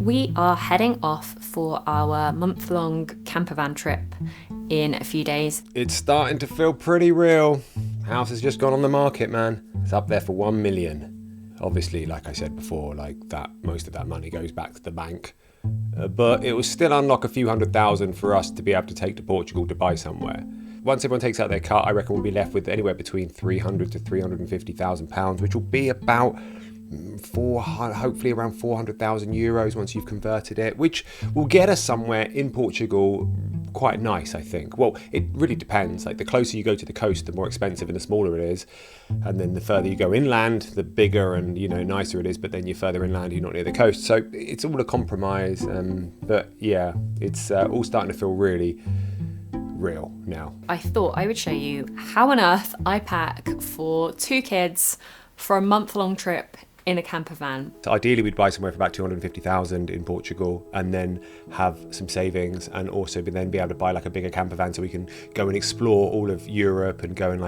We are heading off for our month-long campervan trip in a few days. It's starting to feel pretty real. House has just gone on the market, man. It's up there for 1 million. Obviously, like I said before, most of that money goes back to the bank. But it will still unlock a few $100,000 for us to be able to take to Portugal to buy somewhere. Once everyone takes out their cut, I reckon we'll be left with anywhere between £300,000 to £350,000, which will be about hopefully around 400,000 euros once you've converted it, which will get us somewhere in Portugal quite nice, I think. Well, it really depends. Like, the closer you go to the coast, the more expensive and the smaller it is. And then the further you go inland, the bigger and, nicer it is. But then you're further inland, you're not near the coast. So it's all a compromise. But yeah, it's all starting to feel really real now. I thought I would show you how on earth I pack for 2 kids for a month-long trip in a camper van. So ideally we'd buy somewhere for about 250,000 in Portugal and then have some savings, and also then be able to buy like a bigger camper van so we can go and explore all of Europe and go and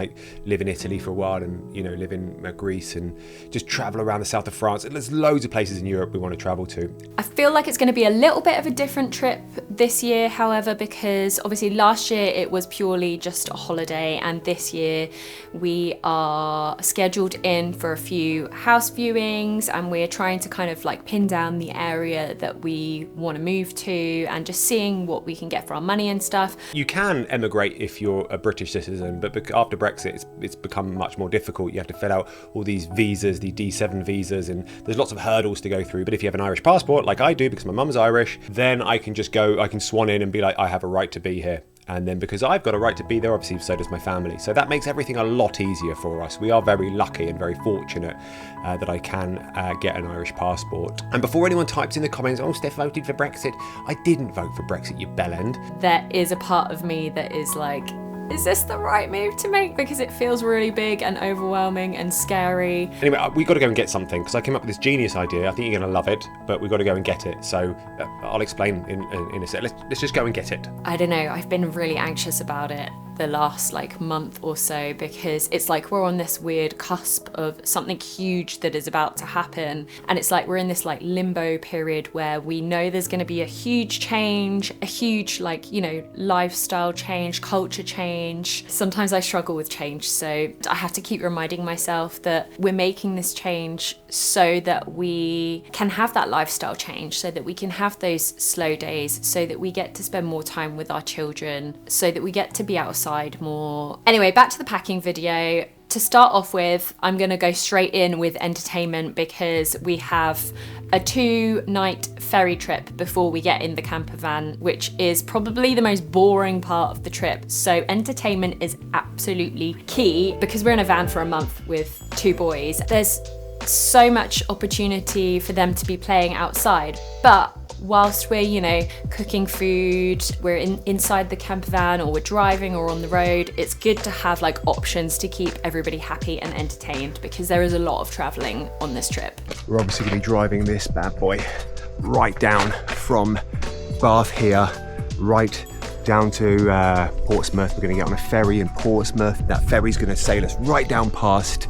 live in Italy for a while, and live in Greece and just travel around the south of France. There's loads of places in Europe we want to travel to. I feel like it's going to be a little bit of a different trip this year, however, because obviously last year it was purely just a holiday, and this year we are scheduled in for a few house viewings, and we're trying to kind of pin down the area that we want to move to and just seeing what we can get for our money and stuff. You can emigrate if you're a British citizen, but after Brexit it's become much more difficult. You have to fill out all these visas, the D7 visas, and there's lots of hurdles to go through. But if you have an Irish passport, like I do because my mum's Irish, then I can just go, I can swan in and be like, I have a right to be here. And then because I've got a right to be there, obviously so does my family. So that makes everything a lot easier for us. We are very lucky and very fortunate that I can get an Irish passport. And before anyone types in the comments, oh, Steph voted for Brexit, I didn't vote for Brexit, you bellend. There is a part of me that is like, is this the right move to make? Because it feels really big and overwhelming and scary. Anyway, we got to go and get something, because I came up with this genius idea. I think you're going to love it, but we've got to go and get it. So I'll explain in a sec. Let's just go and get it. I don't know. I've been really anxious about it the last month or so, because it's like we're on this weird cusp of something huge that is about to happen, and it's like we're in this limbo period where we know there's going to be a huge change, a huge lifestyle change, culture change. Sometimes I struggle with change, so I have to keep reminding myself that we're making this change so that we can have that lifestyle change, so that we can have those slow days, so that we get to spend more time with our children, so that we get to be outside more. Anyway, back to the packing video. To start off with, I'm going to go straight in with entertainment, because we have a 2-night ferry trip before we get in the camper van, which is probably the most boring part of the trip. So entertainment is absolutely key, because we're in a van for a month with 2 boys. There's so much opportunity for them to be playing outside, but whilst we're cooking food, we're inside the camper van, or we're driving or on the road, it's good to have options to keep everybody happy and entertained, because there is a lot of traveling on this trip. We're obviously going to be driving this bad boy right down from Bath here, right down to Portsmouth. We're going to get on a ferry in Portsmouth. That ferry's going to sail us right down past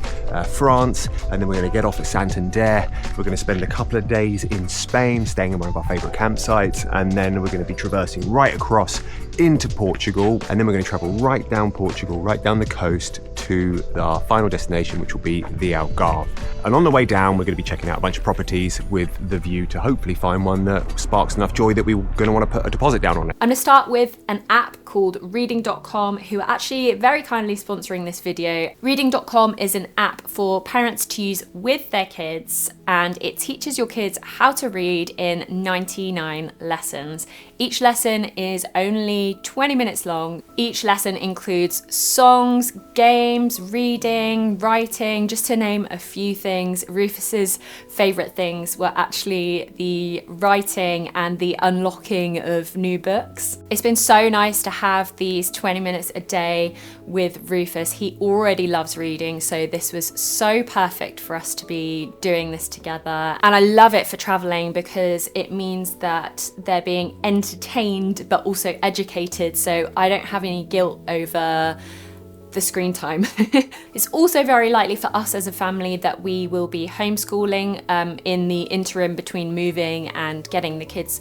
France, and then we're going to get off at Santander. We're going to spend a couple of days in Spain, staying in one of our favourite campsites, and then we're going to be traversing right across into Portugal, and then we're going to travel right down Portugal, right down the coast to our final destination, which will be the Algarve. And on the way down, we're going to be checking out a bunch of properties with the view to hopefully find one that sparks enough joy that we're going to want to put a deposit down on it. I'm going to start with an app called reading.com, who are actually very kindly sponsoring this video. Reading.com is an app for parents to use with their kids, and it teaches your kids how to read in 99 lessons. Each lesson is only 20 minutes long. Each lesson includes songs, games, reading, writing, just to name a few things. Rufus's favourite things were actually the writing and the unlocking of new books. It's been so nice to have these 20 minutes a day with Rufus. He already loves reading, so this was so perfect for us to be doing this together. And I love it for traveling, because it means that they're being entertained but also educated, so I don't have any guilt over the screen time. It's also very likely for us as a family that we will be homeschooling in the interim between moving and getting the kids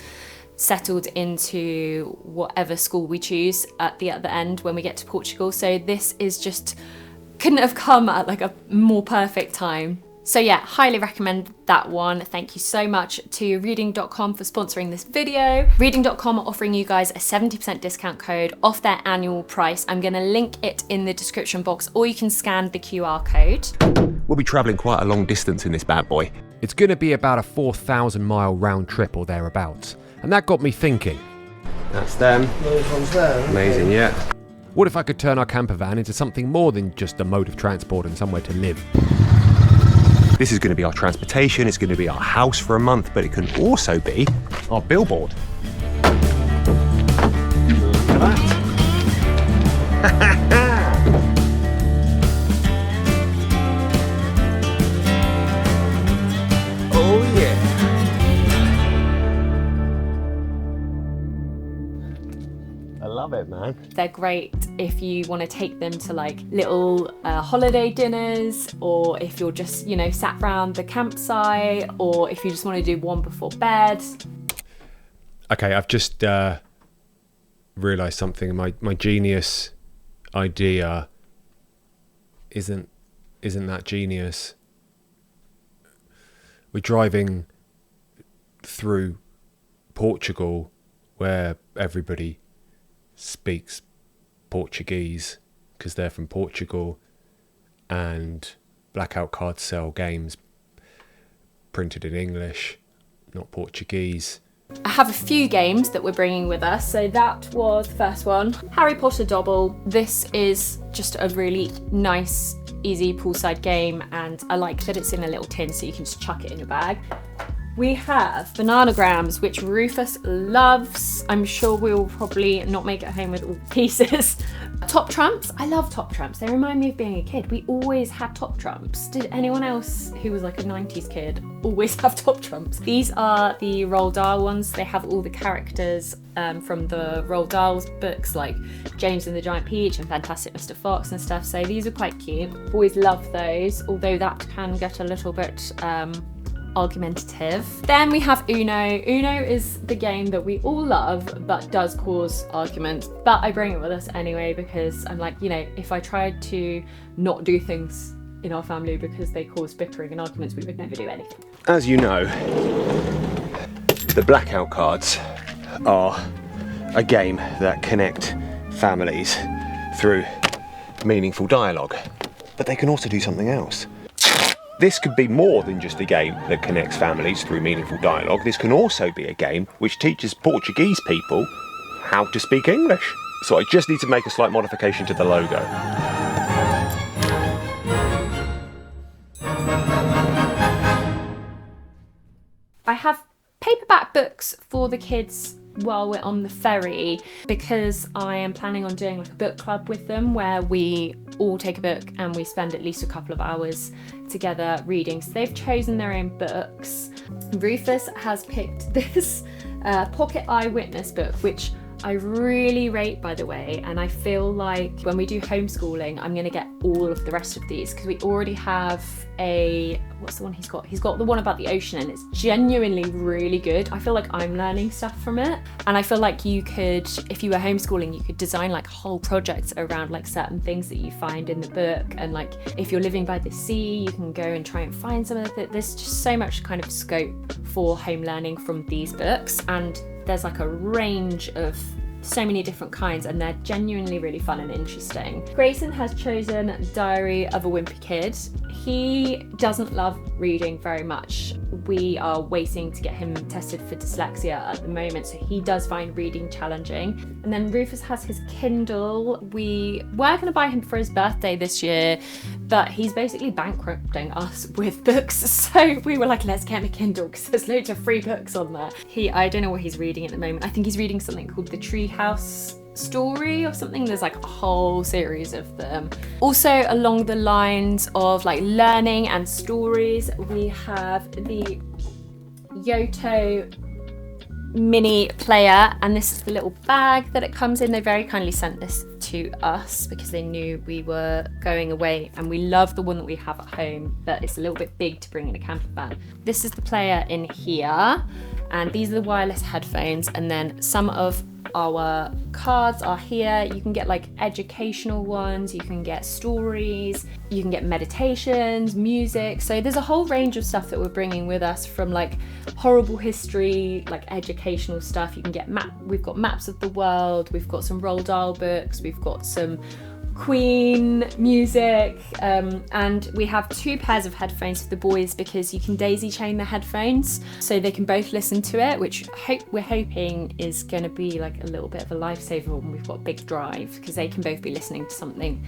settled into whatever school we choose at the end when we get to Portugal. So this is just, couldn't have come at like a more perfect time. So yeah, highly recommend that one. Thank you so much to reading.com for sponsoring this video. Reading.com are offering you guys a 70% discount code off their annual price. I'm gonna link it in the description box, or you can scan the QR code. We'll be travelling quite a long distance in this bad boy. It's going to be about a 4,000 mile round trip or thereabouts. And that got me thinking. That's them. Those ones there. Amazing, yeah. What if I could turn our camper van into something more than just a mode of transport and somewhere to live? This is going to be our transportation, it's going to be our house for a month, but it can also be our billboard. Look at that. Oh yeah. I love it, man. They're great if you want to take them to like little holiday dinners, or if you're just, you know, sat around the campsite, or if you just want to do one before bed. Okay, I've just realised something. My genius idea isn't that genius. We're driving through Portugal where everybody speaks Portuguese because they're from Portugal, and blackout cards sell games printed in English, not Portuguese. I have a few games that we're bringing with us. So that was the first one, Harry Potter Dobble. This is just a really nice, easy poolside game, and I like that it's in a little tin so you can just chuck it in your bag. We have Bananagrams, which Rufus loves. I'm sure we'll probably not make it home with all pieces. Top Trumps. I love Top Trumps. They remind me of being a kid. We always had Top Trumps. Did anyone else who was like a 90s kid always have Top Trumps? These are the Roald Dahl ones. They have all the characters from the Roald Dahl books, like James and the Giant Peach and Fantastic Mr. Fox and stuff. So these are quite cute. Always love those, although that can get a little bit argumentative. Then we have Uno. Uno is the game that we all love but does cause arguments, but I bring it with us anyway because I'm like, you know, if I tried to not do things in our family because they cause bickering and arguments, we would never do anything. As you know, the blackout cards are a game that connect families through meaningful dialogue, but they can also do something else. This could be more than just a game that connects families through meaningful dialogue. This can also be a game which teaches Portuguese people how to speak English. So I just need to make a slight modification to the logo. I have paperback books for the kids while we're on the ferry because I am planning on doing like a book club with them where we all take a book and we spend at least a couple of hours together reading. So they've chosen their own books. Rufus has picked this Pocket Eyewitness book, which I really rate, by the way, and I feel like when we do homeschooling I'm gonna get all of the rest of these because we already have what's the one he's got? He's got the one about the ocean and it's genuinely really good. I feel like I'm learning stuff from it, and I feel like you could, if you were homeschooling, you could design like whole projects around like certain things that you find in the book, and like if you're living by the sea you can go and try and find some of it. There's just so much kind of scope for home learning from these books, and there's like a range of so many different kinds and they're genuinely really fun and interesting. Grayson has chosen Diary of a Wimpy Kid. He doesn't love reading very much. We are waiting to get him tested for dyslexia at the moment, so he does find reading challenging. And then Rufus has his Kindle. We were going to buy him for his birthday this year, but he's basically bankrupting us with books, so we were like, let's get him a Kindle because there's loads of free books on there. I don't know what he's reading at the moment. I think he's reading something called The Treehouse Story or something. There's like a whole series of them. Also along the lines of like learning and stories, we have the Yoto mini player, and this is the little bag that it comes in. They very kindly sent this to to us because they knew we were going away, and we love the one that we have at home, but it's a little bit big to bring in a camper van. This is the player in here, and these are the wireless headphones, and then some of our cards are here. You can get like educational ones, you can get stories, you can get meditations, music. So there's a whole range of stuff that we're bringing with us, from like horrible history, like educational stuff. You can get we've got maps of the world, we've got some Roald Dahl books, we've got some Queen music, and we have 2 pairs of headphones for the boys because you can daisy chain the headphones so they can both listen to it, which we're hoping is going to be like a little bit of a lifesaver when we've got a big drive, because they can both be listening to something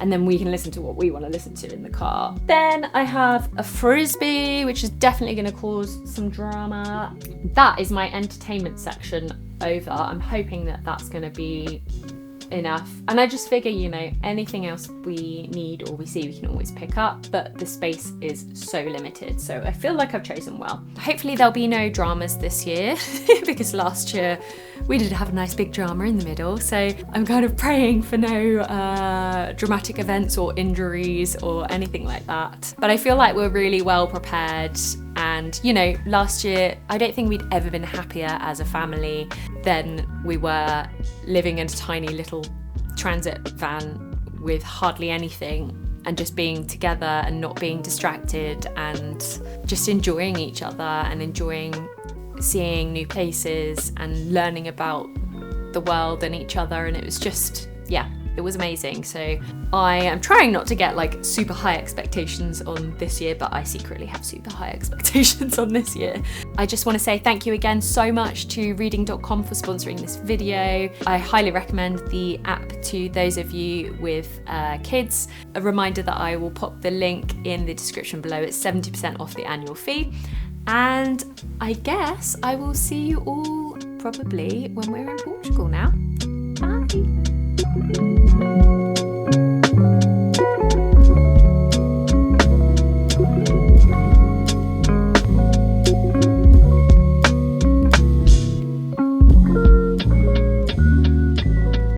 and then we can listen to what we want to listen to in the car. Then I have a frisbee, which is definitely going to cause some drama. That is my entertainment section over. I'm hoping that that's going to be enough, and I just figure, you know, anything else we need or we see, we can always pick up, but the space is so limited, so I feel like I've chosen well. Hopefully there'll be no dramas this year because last year we did have a nice big drama in the middle, so I'm kind of praying for no dramatic events or injuries or anything like that. But I feel like we're really well prepared, and you know, last year I don't think we'd ever been happier as a family than we were living in a tiny little transit van with hardly anything, and just being together and not being distracted, and just enjoying each other and enjoying seeing new places and learning about the world and each other. And it was just, yeah, it was amazing. So I am trying not to get like super high expectations on this year, but I secretly have super high expectations on this year. I just want to say thank you again so much to reading.com for sponsoring this video. I highly recommend the app to those of you with kids. A reminder that I will pop the link in the description below. It's 70% off the annual fee. And I guess I will see you all probably when we're in Portugal now. Bye.